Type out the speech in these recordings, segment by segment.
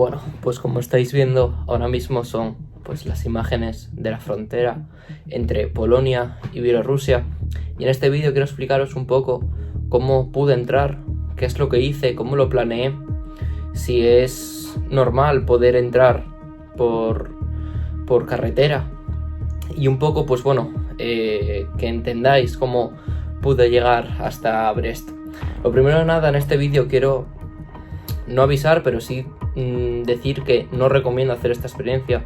Bueno, pues como estáis viendo ahora mismo son pues las imágenes de la frontera entre Polonia y Bielorrusia, y en este vídeo quiero explicaros un poco cómo pude entrar, qué es lo que hice, cómo lo planeé, si es normal poder entrar por carretera y un poco pues bueno, que entendáis cómo pude llegar hasta Brest. Lo primero de nada, en este vídeo quiero no avisar, pero sí decir que no recomiendo hacer esta experiencia,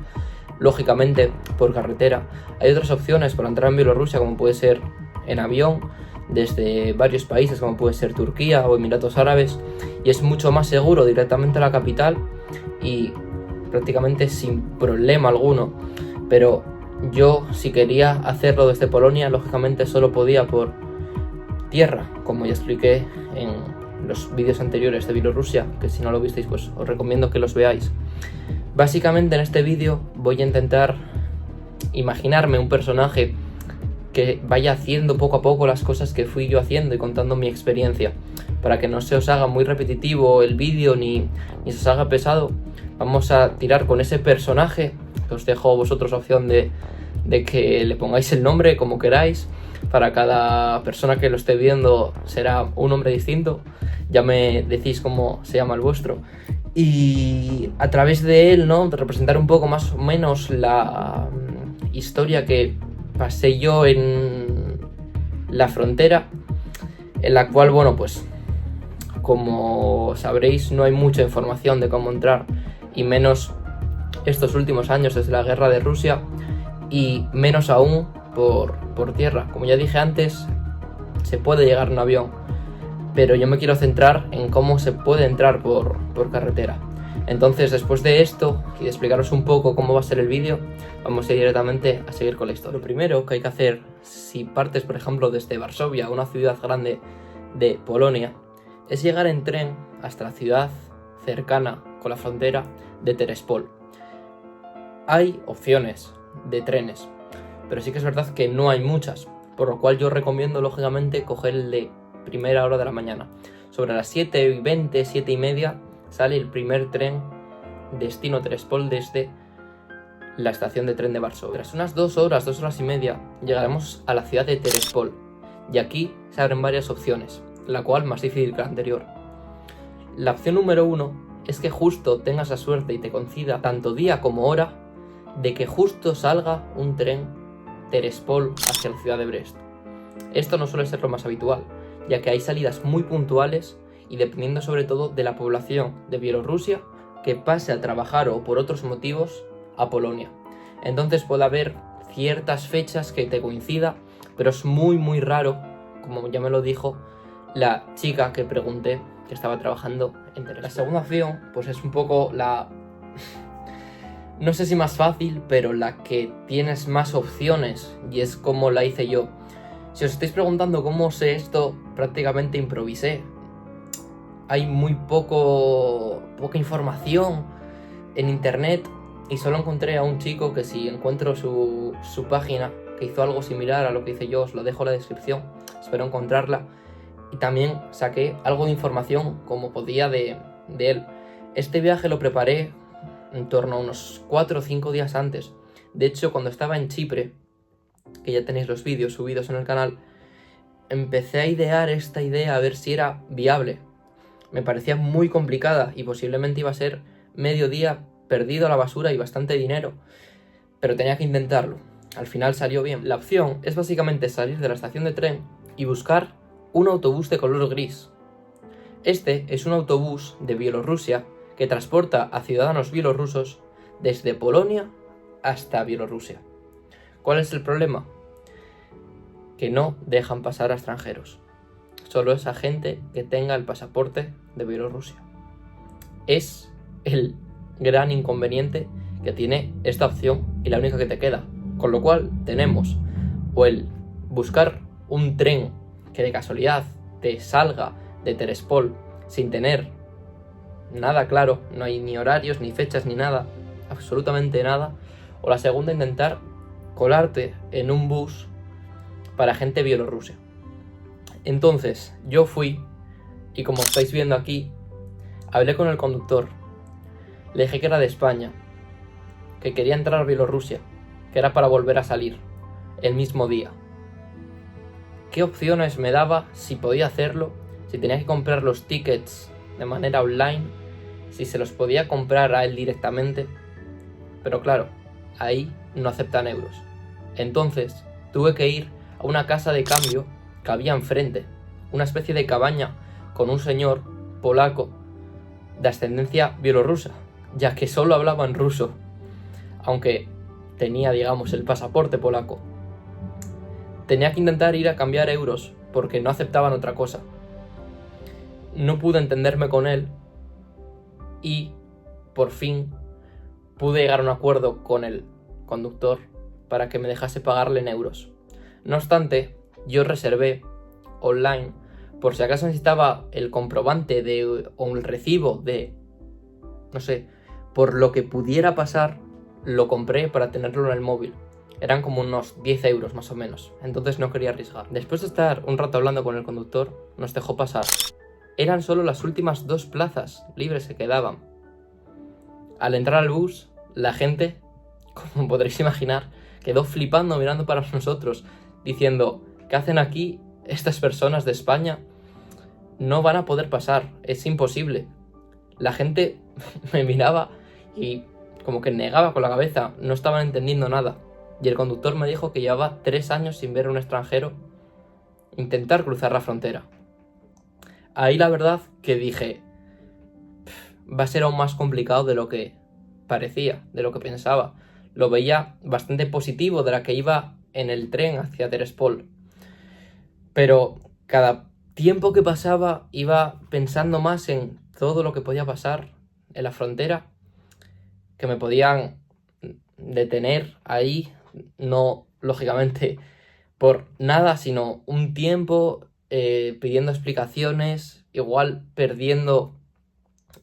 lógicamente, por carretera. Hay otras opciones para entrar en Bielorrusia, como puede ser en avión, desde varios países, como puede ser Turquía o Emiratos Árabes, y es mucho más seguro directamente a la capital y prácticamente sin problema alguno. Pero yo, si quería hacerlo desde Polonia, lógicamente solo podía por tierra, como ya expliqué en los vídeos anteriores de Bielorrusia, que si no lo visteis pues os recomiendo que los veáis. Básicamente en este vídeo voy a intentar imaginarme un personaje que vaya haciendo poco a poco las cosas que fui yo haciendo y contando mi experiencia, para que no se os haga muy repetitivo el vídeo ni se os haga pesado. Vamos a tirar con ese personaje, que os dejo a vosotros la opción de que le pongáis el nombre como queráis. Para cada persona que lo esté viendo será un nombre distinto, ya me decís cómo se llama el vuestro, y a través de él, ¿no?, de representar un poco más o menos la historia que pasé yo en la frontera, en la cual, bueno, pues como sabréis no hay mucha información de cómo entrar, y menos estos últimos años desde la guerra de Rusia, y menos aún por tierra. Como ya dije antes, se puede llegar en avión, pero yo me quiero centrar en cómo se puede entrar por carretera. Entonces, después de esto y de explicaros un poco cómo va a ser el vídeo, vamos a ir directamente a seguir con la historia. Lo primero que hay que hacer, si partes por ejemplo desde Varsovia, una ciudad grande de Polonia, es llegar en tren hasta la ciudad cercana con la frontera de Terespol. Hay opciones de trenes, pero sí que es verdad que no hay muchas, por lo cual yo recomiendo lógicamente coger el de primera hora de la mañana. Sobre las 7:20, 7:30 sale el primer tren destino Terespol desde la estación de tren de Varsovia. Tras unas 2 horas y media, llegaremos a la ciudad de Terespol, y aquí se abren varias opciones, la cual más difícil que la anterior. La opción número 1 es que justo tengas la suerte y te coincida tanto día como hora de que justo salga un tren Terespol hacia la ciudad de Brest. Esto no suele ser lo más habitual, ya que hay salidas muy puntuales y dependiendo sobre todo de la población de Bielorrusia que pase a trabajar o por otros motivos a Polonia. Entonces puede haber ciertas fechas que te coincida, pero es muy raro, como ya me lo dijo la chica que pregunté que estaba trabajando en Terespol. La segunda opción pues es un poco la... no sé si más fácil, pero la que tienes más opciones, y es como la hice yo. Si os estáis preguntando cómo sé esto, prácticamente improvisé. Hay muy poca información en internet, y solo encontré a un chico que, si encuentro su página, que hizo algo similar a lo que hice yo, os lo dejo en la descripción, espero encontrarla, y también saqué algo de información como podía de él. Este viaje lo preparé en torno a unos 4 o 5 días antes. De hecho, cuando estaba en Chipre, que ya tenéis los vídeos subidos en el canal, empecé a idear esta idea a ver si era viable. Me parecía muy complicada y posiblemente iba a ser medio día perdido a la basura y bastante dinero, pero tenía que intentarlo. Al final salió bien. La opción es básicamente salir de la estación de tren y buscar un autobús de color gris. Este es un autobús de Bielorrusia que transporta a ciudadanos bielorrusos desde Polonia hasta Bielorrusia. ¿Cuál es el problema? Que no dejan pasar a extranjeros. Solo es a gente que tenga el pasaporte de Bielorrusia. Es el gran inconveniente que tiene esta opción y la única que te queda. Con lo cual tenemos o el buscar un tren que de casualidad te salga de Terespol sin tener nada claro, no hay ni horarios, ni fechas, ni nada, absolutamente nada. O la segunda, intentar colarte en un bus para gente bielorrusa. Entonces yo fui, y como estáis viendo aquí, hablé con el conductor. Le dije que era de España, que quería entrar a Bielorrusia, que era para volver a salir el mismo día. ¿Qué opciones me daba? Si podía hacerlo, si tenía que comprar los tickets de manera online, si se los podía comprar a él directamente. Pero claro, ahí no aceptan euros. Entonces tuve que ir a una casa de cambio que había enfrente, una especie de cabaña con un señor polaco de ascendencia bielorrusa, ya que solo hablaba en ruso, aunque tenía, digamos, el pasaporte polaco. Tenía que intentar ir a cambiar euros porque no aceptaban otra cosa. No pude entenderme con él y por fin pude llegar a un acuerdo con el conductor para que me dejase pagarle en euros. No obstante, yo reservé online por si acaso necesitaba el comprobante o el recibo de, no sé, por lo que pudiera pasar, lo compré para tenerlo en el móvil. Eran como unos 10 euros más o menos, entonces no quería arriesgar. Después de estar un rato hablando con el conductor, nos dejó pasar. Eran solo las últimas 2 plazas libres que quedaban. Al entrar al bus, la gente, como podréis imaginar, quedó flipando mirando para nosotros, diciendo: ¿qué hacen aquí estas personas de España? No van a poder pasar, es imposible. La gente me miraba y como que negaba con la cabeza, no estaban entendiendo nada. Y el conductor me dijo que llevaba 3 años sin ver a un extranjero intentar cruzar la frontera. Ahí la verdad que dije, va a ser aún más complicado de lo que parecía, de lo que pensaba. Lo veía bastante positivo de la que iba en el tren hacia Terespol. Pero cada tiempo que pasaba iba pensando más en todo lo que podía pasar en la frontera, que me podían detener ahí, no lógicamente por nada, sino un tiempo pidiendo explicaciones, igual perdiendo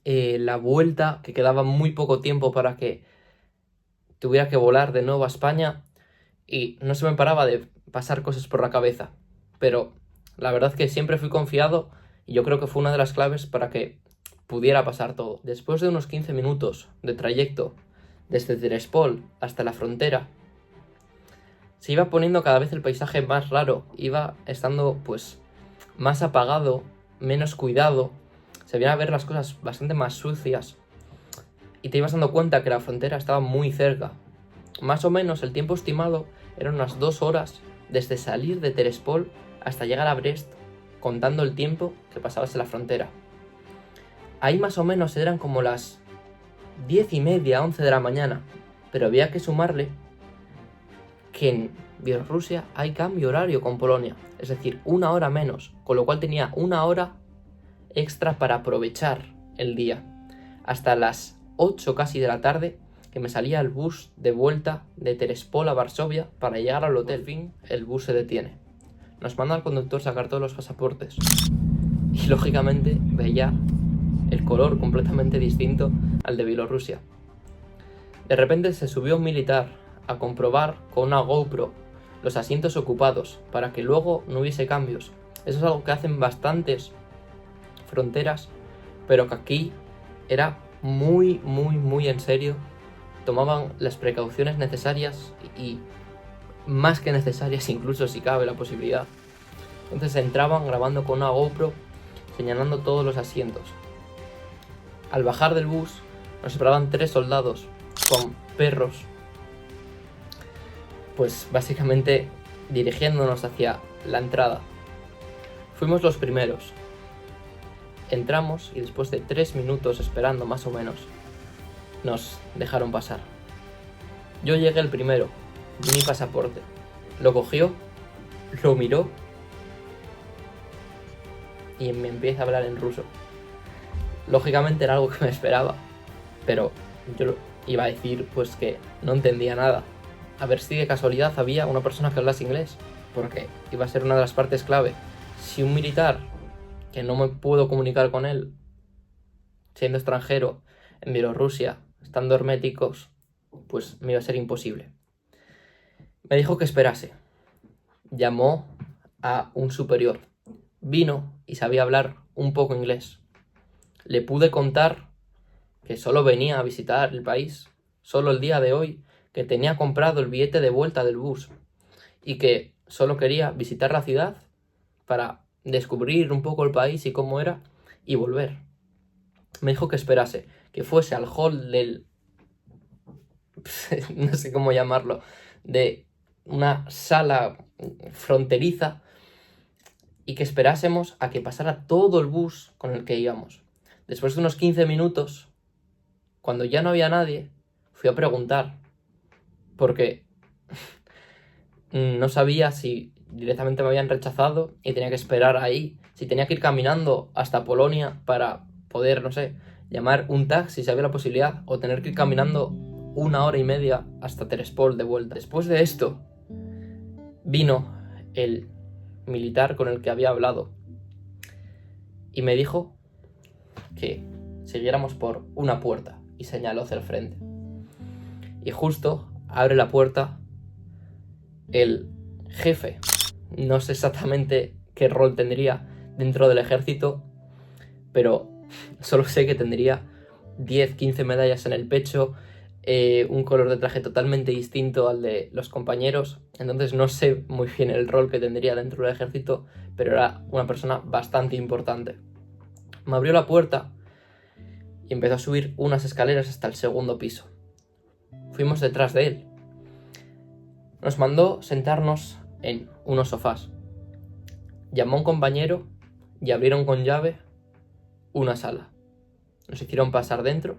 la vuelta, que quedaba muy poco tiempo para que tuviera que volar de nuevo a España, y no se me paraba de pasar cosas por la cabeza. Pero la verdad que siempre fui confiado y yo creo que fue una de las claves para que pudiera pasar todo. Después de unos 15 minutos de trayecto desde Terespol hasta la frontera, se iba poniendo cada vez el paisaje más raro, iba estando pues más apagado, menos cuidado, se veían a ver las cosas bastante más sucias y te ibas dando cuenta que la frontera estaba muy cerca. Más o menos el tiempo estimado eran unas 2 horas desde salir de Terespol hasta llegar a Brest, contando el tiempo que pasabas en la frontera. Ahí más o menos eran como las 10:30, 11 de la mañana, pero había que sumarle que en Bielorrusia hay cambio horario con Polonia, es decir, 1 hora menos, con lo cual tenía 1 hora extra para aprovechar el día, hasta las 8 casi de la tarde, que me salía el bus de vuelta de Terespol a Varsovia para llegar al hotel. Por fin el bus se detiene, nos manda al conductor sacar todos los pasaportes y lógicamente veía el color completamente distinto al de Bielorrusia. De repente se subió un militar a comprobar con una GoPro los asientos ocupados para que luego no hubiese cambios. Eso es algo que hacen bastantes fronteras, pero que aquí era muy en serio. Tomaban las precauciones necesarias y más que necesarias, incluso si cabe la posibilidad. Entonces entraban grabando con una GoPro, señalando todos los asientos. Al bajar del bus nos esperaban 3 soldados con perros, pues básicamente dirigiéndonos hacia la entrada. Fuimos los primeros. Entramos y después de 3 minutos esperando más o menos, nos dejaron pasar. Yo llegué el primero, vi mi pasaporte, lo cogió, lo miró y me empieza a hablar en ruso. Lógicamente era algo que me esperaba, pero yo iba a decir pues que no entendía nada. A ver si de casualidad había una persona que hablase inglés, porque iba a ser una de las partes clave. Si un militar, que no me puedo comunicar con él, siendo extranjero, en Bielorrusia, estando herméticos, pues me iba a ser imposible. Me dijo que esperase. Llamó a un superior. Vino y sabía hablar un poco inglés. Le pude contar que solo venía a visitar el país, solo el día de hoy, que tenía comprado el billete de vuelta del bus y que solo quería visitar la ciudad para descubrir un poco el país y cómo era y volver. Me dijo que esperase, que fuese al hall del... no sé cómo llamarlo, de una sala fronteriza y que esperásemos a que pasara todo el bus con el que íbamos. Después de unos 15 minutos, cuando ya no había nadie, fui a preguntar, porque no sabía si directamente me habían rechazado y tenía que esperar ahí, si tenía que ir caminando hasta Polonia para poder, no sé, llamar un taxi si había la posibilidad, o tener que ir caminando 1 hora y media hasta Terespol de vuelta. Después de esto, vino el militar con el que había hablado y me dijo que siguiéramos por una puerta y señaló hacia el frente. Y justo abre la puerta el jefe. No sé exactamente qué rol tendría dentro del ejército, pero solo sé que tendría 10-15 medallas en el pecho, un color de traje totalmente distinto al de los compañeros. Entonces no sé muy bien el rol que tendría dentro del ejército, pero era una persona bastante importante. Me abrió la puerta y empezó a subir unas escaleras hasta el segundo piso. Fuimos detrás de él. Nos mandó sentarnos en unos sofás. Llamó a un compañero y abrieron con llave una sala. Nos hicieron pasar dentro,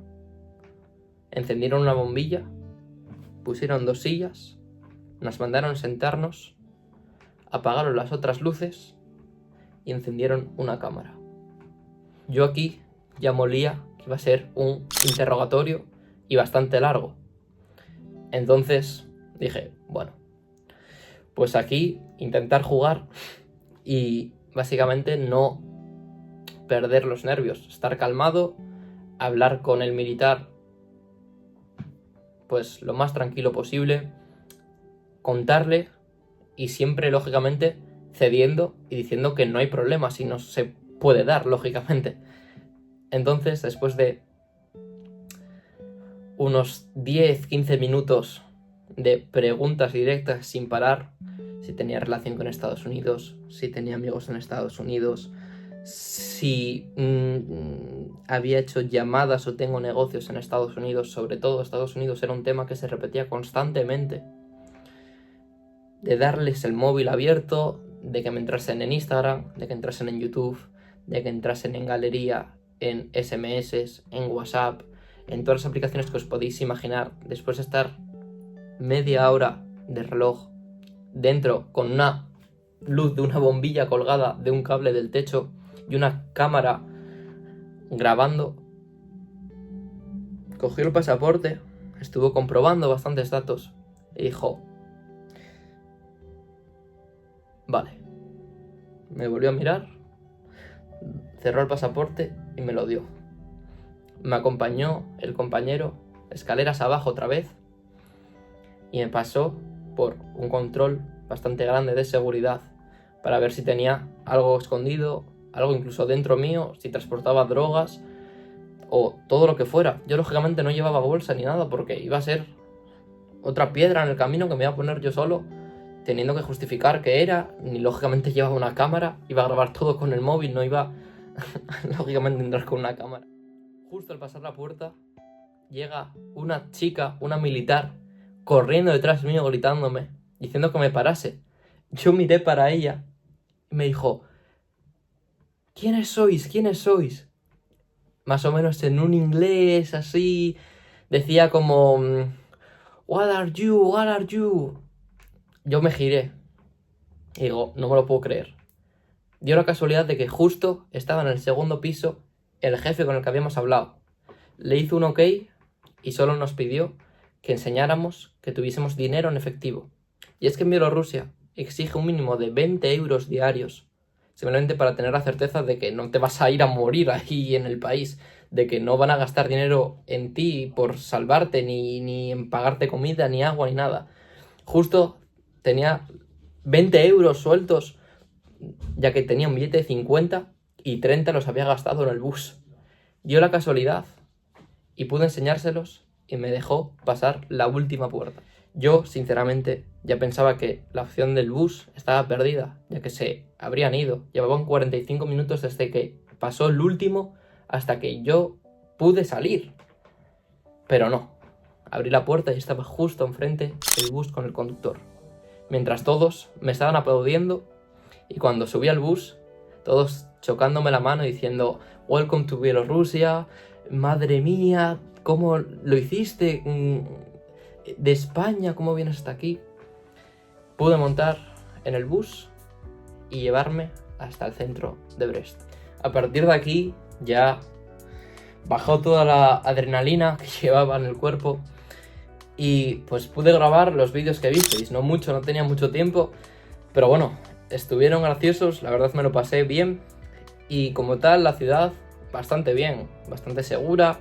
encendieron una bombilla, pusieron 2 sillas, nos mandaron sentarnos, apagaron las otras luces y encendieron una cámara. Yo aquí ya molía que iba a ser un interrogatorio y bastante largo. Entonces dije, bueno, pues aquí intentar jugar y básicamente no perder los nervios, estar calmado, hablar con el militar pues lo más tranquilo posible, contarle y siempre lógicamente cediendo y diciendo que no hay problema si no se puede dar, lógicamente. Entonces, después de unos 10-15 minutos de preguntas directas sin parar, si tenía relación con Estados Unidos, si tenía amigos en Estados Unidos, si había hecho llamadas o tengo negocios en Estados Unidos, sobre todo Estados Unidos era un tema que se repetía constantemente, de darles el móvil abierto, de que me entrasen en Instagram, de que entrasen en YouTube, de que entrasen en galería, en SMS, en WhatsApp, en todas las aplicaciones que os podéis imaginar. Después de estar media hora de reloj dentro con una luz de una bombilla colgada de un cable del techo y una cámara grabando, cogió el pasaporte, estuvo comprobando bastantes datos y dijo, vale. Me volvió a mirar, cerró el pasaporte y me lo dio. Me acompañó el compañero escaleras abajo otra vez y me pasó por un control bastante grande de seguridad para ver si tenía algo escondido, algo incluso dentro mío, si transportaba drogas o todo lo que fuera. Yo lógicamente no llevaba bolsa ni nada porque iba a ser otra piedra en el camino que me iba a poner yo solo, teniendo que justificar qué era, ni lógicamente llevaba una cámara, iba a grabar todo con el móvil, no iba lógicamente a entrar con una cámara. Justo al pasar la puerta llega una chica, una militar, corriendo detrás mío, gritándome, diciendo que me parase. Yo miré para ella y me dijo, ¿quiénes sois? ¿Quiénes sois? Más o menos en un inglés así, decía como, What are you? What are you? Yo me giré y digo, no me lo puedo creer. Dio la casualidad de que justo estaba en el segundo piso el jefe con el que habíamos hablado. Le hizo un ok y solo nos pidió que enseñáramos que tuviésemos dinero en efectivo. Y es que en Bielorrusia exige un mínimo de 20 euros diarios, simplemente para tener la certeza de que no te vas a ir a morir ahí en el país, de que no van a gastar dinero en ti por salvarte, ni en pagarte comida, ni agua, ni nada. Justo tenía 20 euros sueltos, ya que tenía un billete de 50 y 30 los había gastado en el bus. Dio la casualidad y pude enseñárselos y me dejó pasar la última puerta. Yo, sinceramente, ya pensaba que la opción del bus estaba perdida, ya que se habrían ido. Llevaban 45 minutos desde que pasó el último hasta que yo pude salir. Pero no. Abrí la puerta y estaba justo enfrente el bus con el conductor. Mientras todos me estaban aplaudiendo y cuando subí al bus, todos chocándome la mano diciendo "Welcome to Bielorrusia", "Madre mía, ¿cómo lo hiciste? De España, ¿cómo vienes hasta aquí?". Pude montar en el bus y llevarme hasta el centro de Brest. A partir de aquí ya bajó toda la adrenalina que llevaba en el cuerpo y pues pude grabar los vídeos que visteis. No mucho, no tenía mucho tiempo, pero bueno, estuvieron graciosos, la verdad me lo pasé bien y como tal la ciudad bastante bien, bastante segura,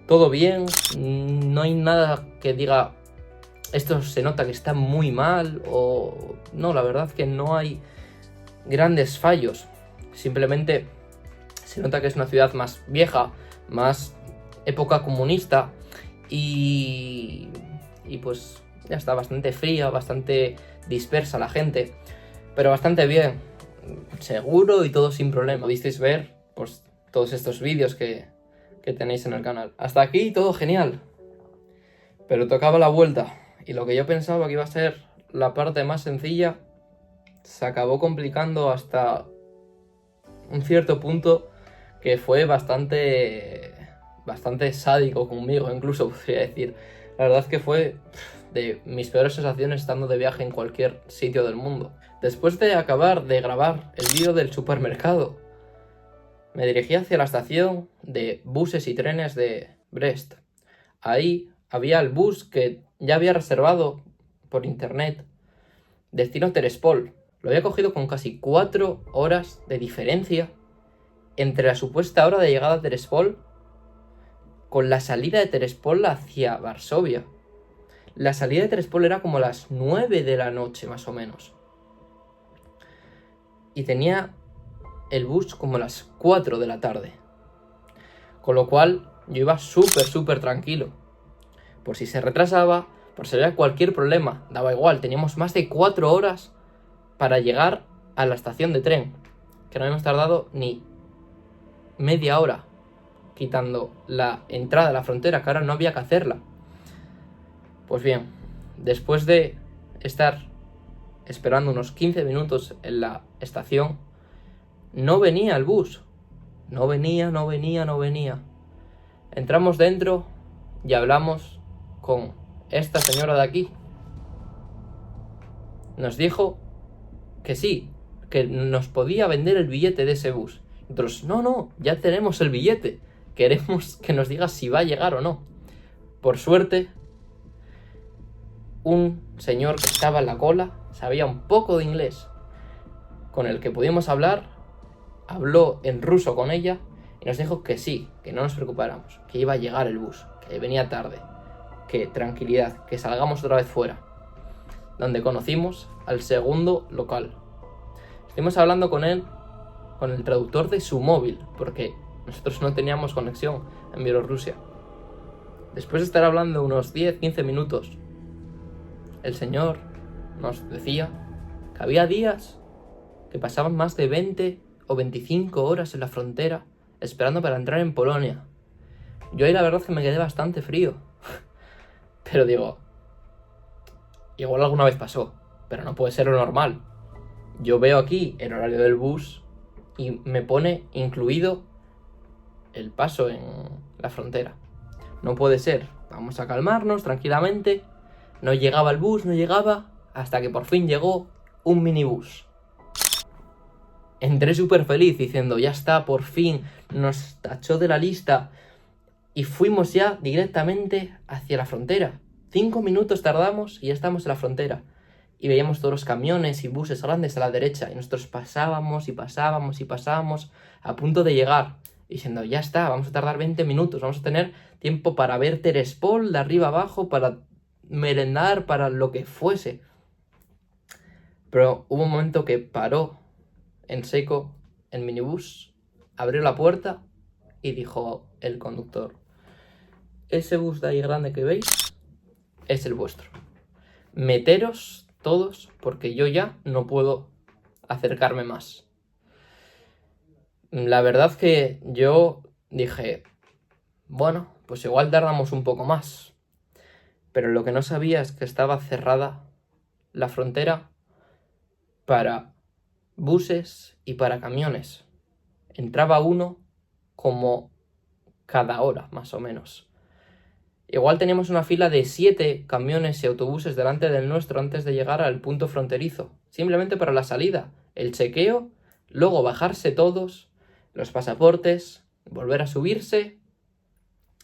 todo bien, no hay nada que diga esto se nota que está muy mal o no, la verdad que no hay grandes fallos, simplemente se nota que es una ciudad más vieja, más época comunista y pues ya está, bastante fría, bastante dispersa la gente, pero bastante bien, seguro y todo sin problema. Podisteis ver pues todos estos vídeos que tenéis en el canal. Hasta aquí todo genial, pero tocaba la vuelta y lo que yo pensaba que iba a ser la parte más sencilla se acabó complicando hasta un cierto punto que fue bastante sádico conmigo, incluso podría decir. La verdad que fue de mis peores sensaciones estando de viaje en cualquier sitio del mundo. Después de acabar de grabar el vídeo del supermercado, me dirigí hacia la estación de buses y trenes de Brest. Ahí había el bus que ya había reservado por internet, destino Terespol. Lo había cogido con casi 4 horas de diferencia entre la supuesta hora de llegada a Terespol con la salida de Terespol hacia Varsovia. La salida de Terespol era como a las 9 de la noche, más o menos. Y tenía el bus como a las 4 de la tarde. Con lo cual yo iba súper tranquilo. Por si se retrasaba, por si había cualquier problema, daba igual. Teníamos más de 4 horas para llegar a la estación de tren. Que no habíamos tardado ni media hora, quitando la entrada a la frontera, que ahora no había que hacerla. Pues bien, después de estar esperando unos 15 minutos en la estación, no venía el bus. No venía. Entramos dentro y hablamos con esta señora de aquí. Nos dijo que sí, que nos podía vender el billete de ese bus. Nosotros, no, ya tenemos el billete. Queremos que nos diga si va a llegar o no. Por suerte, un señor que estaba en la cola sabía un poco de inglés, con el que pudimos hablar, habló en ruso con ella y nos dijo que sí, que no nos preocupáramos, que iba a llegar el bus, que venía tarde, que tranquilidad, que salgamos otra vez fuera, donde conocimos al segundo local. Estuvimos hablando con él, con el traductor de su móvil, porque nosotros no teníamos conexión en Bielorrusia. Después de estar hablando unos 10-15 minutos, el señor nos decía que había días que pasaban más de 20 o 25 horas en la frontera esperando para entrar en Polonia. Yo ahí la verdad es que me quedé bastante frío. Pero digo, igual alguna vez pasó, pero no puede ser lo normal. Yo veo aquí el horario del bus y me pone incluido el paso en la frontera. No puede ser. Vamos a calmarnos tranquilamente. No llegaba el bus, no llegaba, hasta que por fin llegó un minibús. Entré súper feliz diciendo, ya está, por fin, nos tachó de la lista. Y fuimos ya directamente hacia la frontera. 5 minutos tardamos y ya estamos en la frontera. Y veíamos todos los camiones y buses grandes a la derecha. Y nosotros pasábamos a punto de llegar. Diciendo, ya está, vamos a tardar 20 minutos. Vamos a tener tiempo para ver Terespol de arriba abajo, para merendar, para lo que fuese. Pero hubo un momento que paró en seco el minibús, abrió la puerta y dijo el conductor, ese bus de ahí grande que veis es el vuestro. Meteros todos porque yo ya no puedo acercarme más. La verdad que yo dije, bueno, pues igual tardamos un poco más. Pero lo que no sabía es que estaba cerrada la frontera para buses y para camiones. Entraba uno como cada hora, más o menos. Igual teníamos una fila de 7 camiones y autobuses delante del nuestro antes de llegar al punto fronterizo. Simplemente para la salida, el chequeo, luego bajarse todos, los pasaportes, volver a subirse,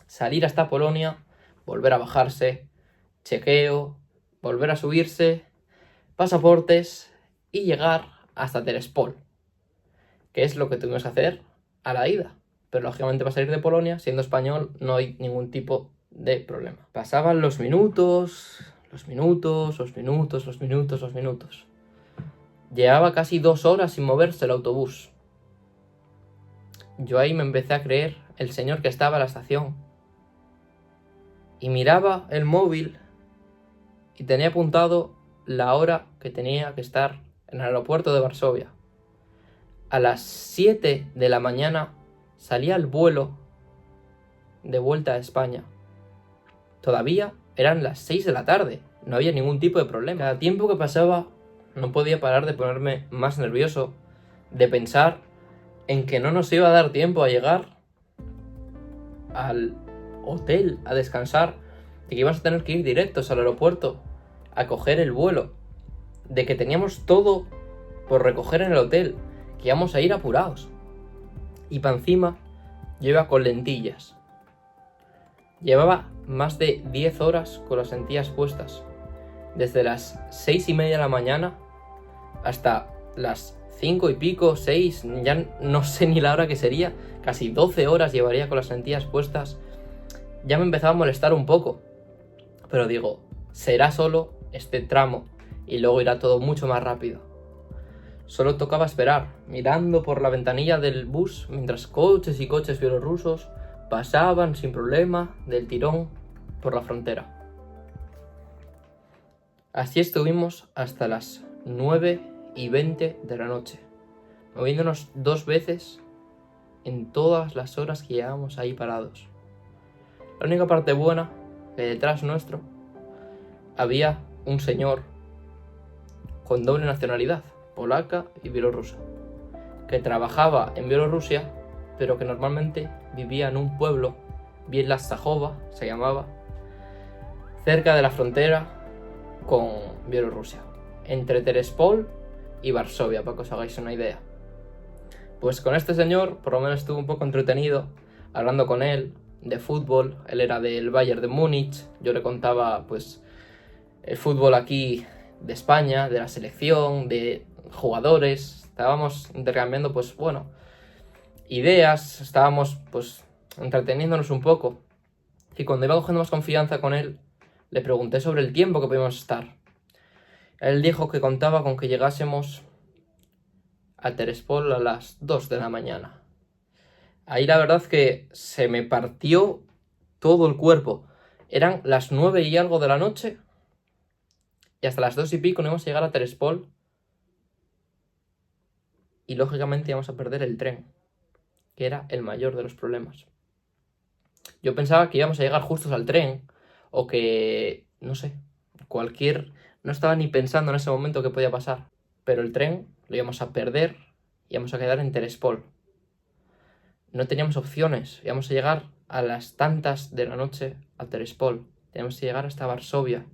salir hasta Polonia, volver a bajarse, chequeo, volver a subirse, pasaportes y llegar hasta Terespol, que es lo que tuvimos que hacer a la ida. Pero lógicamente para salir de Polonia, siendo español, no hay ningún tipo de problema. Pasaban los minutos. Llevaba casi 2 horas sin moverse el autobús. Yo ahí me empecé a creer el señor que estaba en la estación. Y miraba el móvil y tenía apuntado la hora que tenía que estar en el aeropuerto de Varsovia. A las 7 de la mañana salía el vuelo de vuelta a España. Todavía eran las 6 de la tarde, no había ningún tipo de problema. Cada tiempo que pasaba no podía parar de ponerme más nervioso, de pensar en que no nos iba a dar tiempo a llegar al hotel a descansar, de que íbamos a tener que ir directos al aeropuerto a coger el vuelo, de que teníamos todo por recoger en el hotel, que íbamos a ir apurados. Y para encima yo iba con lentillas. Llevaba más de 10 horas con las lentillas puestas, desde las 6:30 de la mañana hasta las 5 y pico, 6, ya no sé ni la hora que sería, casi 12 horas llevaría con las lentillas puestas. Ya me empezaba a molestar un poco, pero digo, será solo este tramo y luego irá todo mucho más rápido. Solo tocaba esperar, mirando por la ventanilla del bus, mientras coches y coches bielorrusos pasaban sin problema del tirón por la frontera. Así estuvimos hasta las 9:20 de la noche, moviéndonos 2 veces en todas las horas que llevábamos ahí parados. La única parte buena, que detrás nuestro había un señor con doble nacionalidad, polaca y bielorrusa, que trabajaba en Bielorrusia, pero que normalmente vivía en un pueblo, Bielsko se llamaba, cerca de la frontera con Bielorrusia, entre Terespol y Varsovia, para que os hagáis una idea. Pues con este señor, por lo menos estuve un poco entretenido, hablando con él de fútbol. Él era del Bayern de Múnich, yo le contaba pues el fútbol aquí de España, de la selección, de jugadores. Estábamos intercambiando pues bueno, ideas, estábamos pues entreteniéndonos un poco. Y cuando iba cogiendo más confianza con él, le pregunté sobre el tiempo que podíamos estar. Él dijo que contaba con que llegásemos a Terespol a las 2 de la mañana. Ahí la verdad que se me partió todo el cuerpo. Eran las 9 y algo de la noche y hasta las 2 y pico no íbamos a llegar a Terespol. Y lógicamente íbamos a perder el tren, que era el mayor de los problemas. Yo pensaba que íbamos a llegar justos al tren, o que, no sé, no estaba ni pensando en ese momento qué podía pasar. Pero el tren lo íbamos a perder y íbamos a quedar en Terespol. No teníamos opciones, íbamos a llegar a las tantas de la noche a Terespol. Teníamos que llegar hasta Varsovia.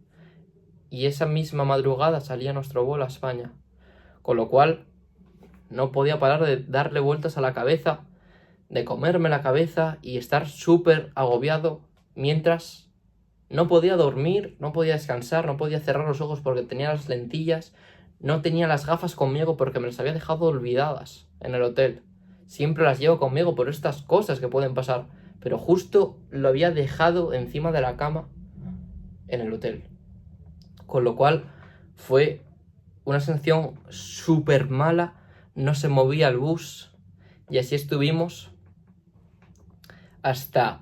Y esa misma madrugada salía nuestro vuelo a España. Con lo cual no podía parar de darle vueltas a la cabeza, de comerme la cabeza y estar súper agobiado, mientras no podía dormir, no podía descansar, no podía cerrar los ojos porque tenía las lentillas, no tenía las gafas conmigo porque me las había dejado olvidadas en el hotel. Siempre las llevo conmigo por estas cosas que pueden pasar, pero justo lo había dejado encima de la cama en el hotel. Con lo cual fue una sensación súper mala, no se movía el bus y así estuvimos hasta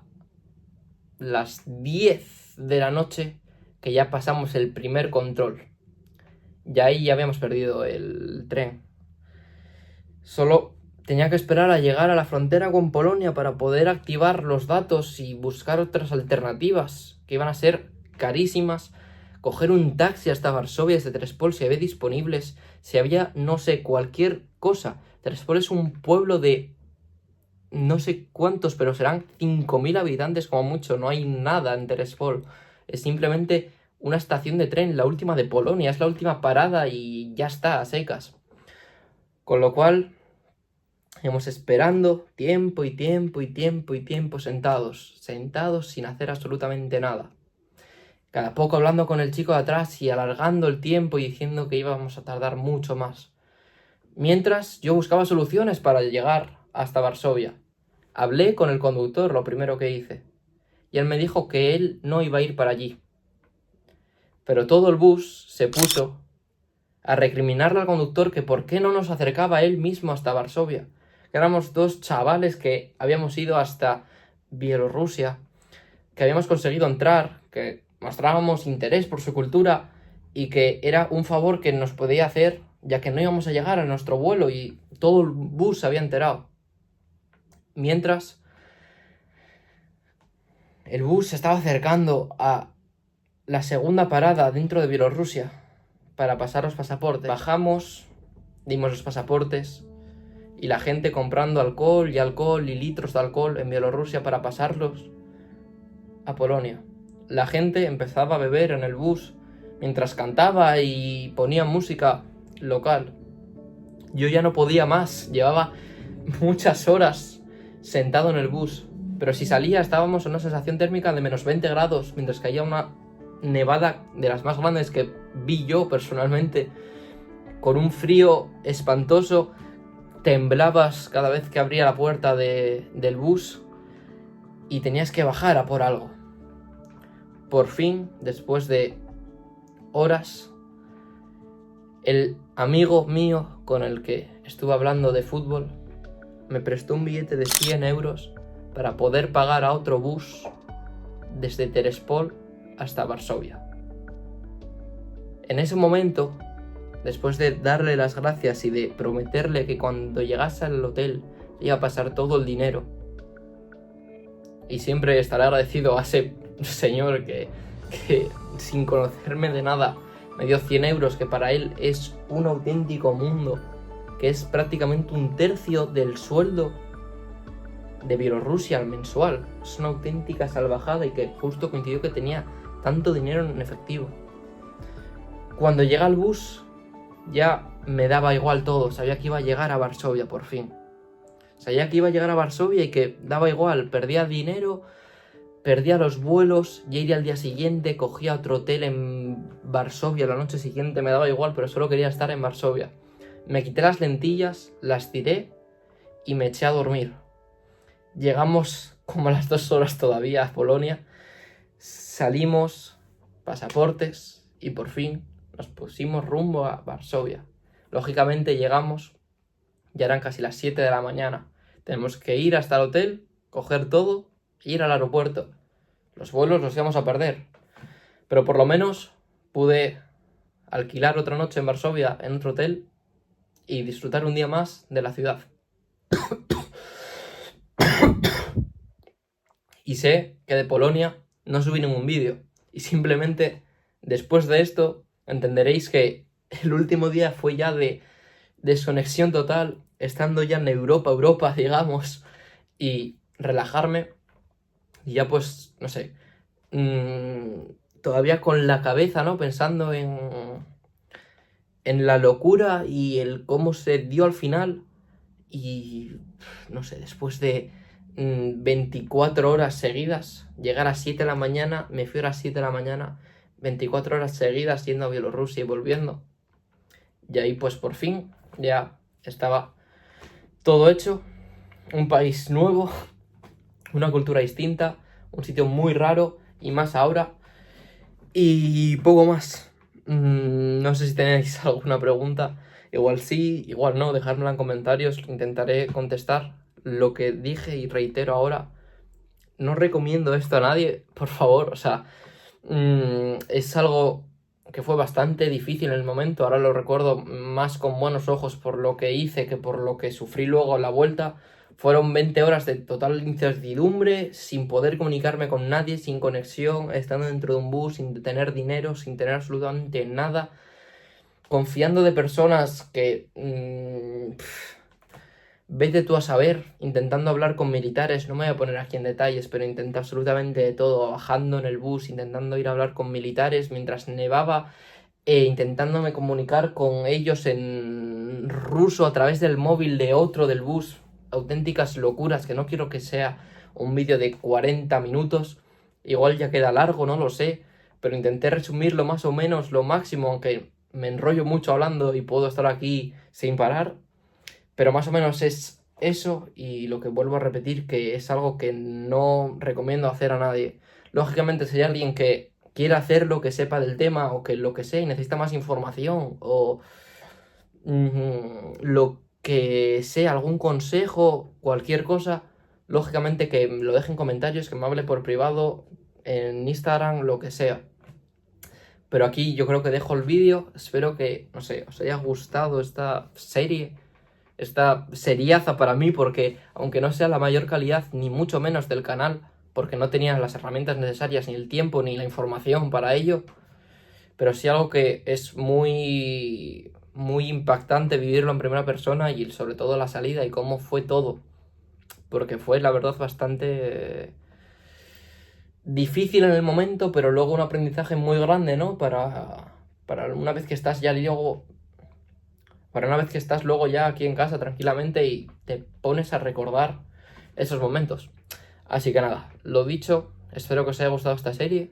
las 10 de la noche que ya pasamos el primer control. Y ahí ya habíamos perdido el tren. Solo tenía que esperar a llegar a la frontera con Polonia para poder activar los datos y buscar otras alternativas que iban a ser carísimas. Coger un taxi hasta Varsovia desde Terespol si había disponibles, si había, no sé, cualquier cosa. Terespol es un pueblo de no sé cuántos, pero serán 5.000 habitantes como mucho. No hay nada en Terespol. Es simplemente una estación de tren, la última de Polonia. Es la última parada y ya está, a secas. Con lo cual, íbamos esperando tiempo y tiempo y tiempo y tiempo sentados sin hacer absolutamente nada. Cada poco hablando con el chico de atrás y alargando el tiempo y diciendo que íbamos a tardar mucho más. Mientras yo buscaba soluciones para llegar hasta Varsovia. Hablé con el conductor, lo primero que hice, y él me dijo que él no iba a ir para allí. Pero todo el bus se puso a recriminarle al conductor que por qué no nos acercaba él mismo hasta Varsovia. Que éramos dos chavales que habíamos ido hasta Bielorrusia, que habíamos conseguido entrar, que mostrábamos interés por su cultura y que era un favor que nos podía hacer, ya que no íbamos a llegar a nuestro vuelo y todo el bus se había enterado. Mientras, el bus se estaba acercando a la segunda parada dentro de Bielorrusia para pasar los pasaportes. Bajamos, dimos los pasaportes y la gente comprando alcohol y litros de alcohol en Bielorrusia para pasarlos a Polonia. La gente empezaba a beber en el bus mientras cantaba y ponía música local. Yo ya no podía más, llevaba muchas horas sentado en el bus, pero si salía estábamos en una sensación térmica de menos 20 grados, mientras caía una nevada de las más grandes que vi yo personalmente, con un frío espantoso. Temblabas cada vez que abría la puerta del bus y tenías que bajar a por algo. Por fin, después de horas, el amigo mío con el que estuve hablando de fútbol me prestó un billete de 100 euros para poder pagar a otro bus desde Terespol hasta Varsovia. En ese momento, después de darle las gracias y de prometerle que cuando llegase al hotel iba a pasar todo el dinero, y siempre estaré agradecido a ese señor que sin conocerme de nada me dio 100 euros, que para él es un auténtico mundo, que es prácticamente un tercio del sueldo de Bielorrusia al mensual. Es una auténtica salvajada y que justo coincidió que tenía tanto dinero en efectivo. Cuando llega el bus ya me daba igual todo, sabía que iba a llegar a Varsovia por fin. Sabía que iba a llegar a Varsovia y que daba igual, perdía dinero, perdía los vuelos, ya iría al día siguiente, cogía otro hotel en Varsovia la noche siguiente, me daba igual, pero solo quería estar en Varsovia. Me quité las lentillas, las tiré y me eché a dormir. Llegamos como a las 2 horas todavía a Polonia, salimos, pasaportes y por fin nos pusimos rumbo a Varsovia. Lógicamente llegamos, ya eran casi las 7 de la mañana. Tenemos que ir hasta el hotel, coger todo e ir al aeropuerto. Los vuelos los íbamos a perder, pero por lo menos pude alquilar otra noche en Varsovia en otro hotel y disfrutar un día más de la ciudad. Y sé que de Polonia no subí ningún vídeo, y simplemente después de esto entenderéis que el último día fue ya de desconexión total, estando ya en Europa, digamos, y relajarme, y ya pues, no sé, todavía con la cabeza, ¿no? Pensando en la locura y el cómo se dio al final, y no sé, después de 24 horas seguidas, llegar a 7 de la mañana, me fui a las 7 de la mañana, 24 horas seguidas yendo a Bielorrusia y volviendo. Y ahí pues por fin ya estaba todo hecho, un país nuevo, una cultura distinta, un sitio muy raro y más ahora, y poco más. No sé si tenéis alguna pregunta, igual sí, igual no, dejármela en comentarios, intentaré contestar. Lo que dije y reitero ahora, no recomiendo esto a nadie, por favor, o sea, es algo que fue bastante difícil en el momento, ahora lo recuerdo más con buenos ojos por lo que hice que por lo que sufrí luego a la vuelta. Fueron 20 horas de total incertidumbre, sin poder comunicarme con nadie, sin conexión, estando dentro de un bus, sin tener dinero, sin tener absolutamente nada, confiando de personas que... vete tú a saber, intentando hablar con militares, no me voy a poner aquí en detalles, pero intenté absolutamente de todo, bajando en el bus, intentando ir a hablar con militares mientras nevaba, intentándome comunicar con ellos en ruso a través del móvil de otro del bus. Auténticas locuras, que no quiero que sea un vídeo de 40 minutos, igual ya queda largo, no lo sé, pero intenté resumirlo más o menos lo máximo, aunque me enrollo mucho hablando y puedo estar aquí sin parar. Pero más o menos es eso, y lo que vuelvo a repetir, que es algo que no recomiendo hacer a nadie. Lógicamente, si hay alguien que quiera hacerlo, que sepa del tema o que lo que sea y necesita más información o lo que sea, algún consejo, cualquier cosa, lógicamente que lo deje en comentarios, que me hable por privado, en Instagram, lo que sea. Pero aquí yo creo que dejo el vídeo. Espero que, no sé, os haya gustado esta serie, esta seriaza para mí, porque aunque no sea la mayor calidad, ni mucho menos del canal, porque no tenía las herramientas necesarias, ni el tiempo, ni la información para ello, pero sí algo que es muy, muy impactante vivirlo en primera persona, y sobre todo la salida y cómo fue todo, porque fue la verdad bastante difícil en el momento, pero luego un aprendizaje muy grande, ¿no? Para una vez que estás ya luego... Para una vez que estás luego ya aquí en casa tranquilamente y te pones a recordar esos momentos. Así que nada, lo dicho, espero que os haya gustado esta serie.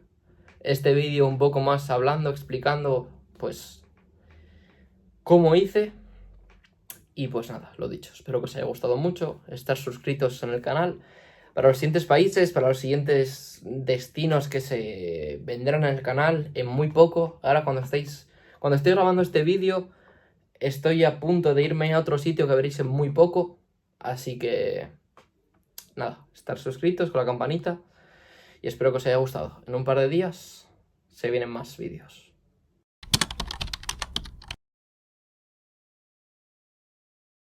Este vídeo un poco más hablando, explicando, pues, cómo hice. Y pues nada, lo dicho, espero que os haya gustado mucho. Estar suscritos en el canal. Para los siguientes países, para los siguientes destinos que se vendrán en el canal en muy poco. Ahora cuando estoy grabando este vídeo, estoy a punto de irme a otro sitio que veréis en muy poco. Así que nada, estar suscritos con la campanita. Y espero que os haya gustado. En un par de días se vienen más vídeos.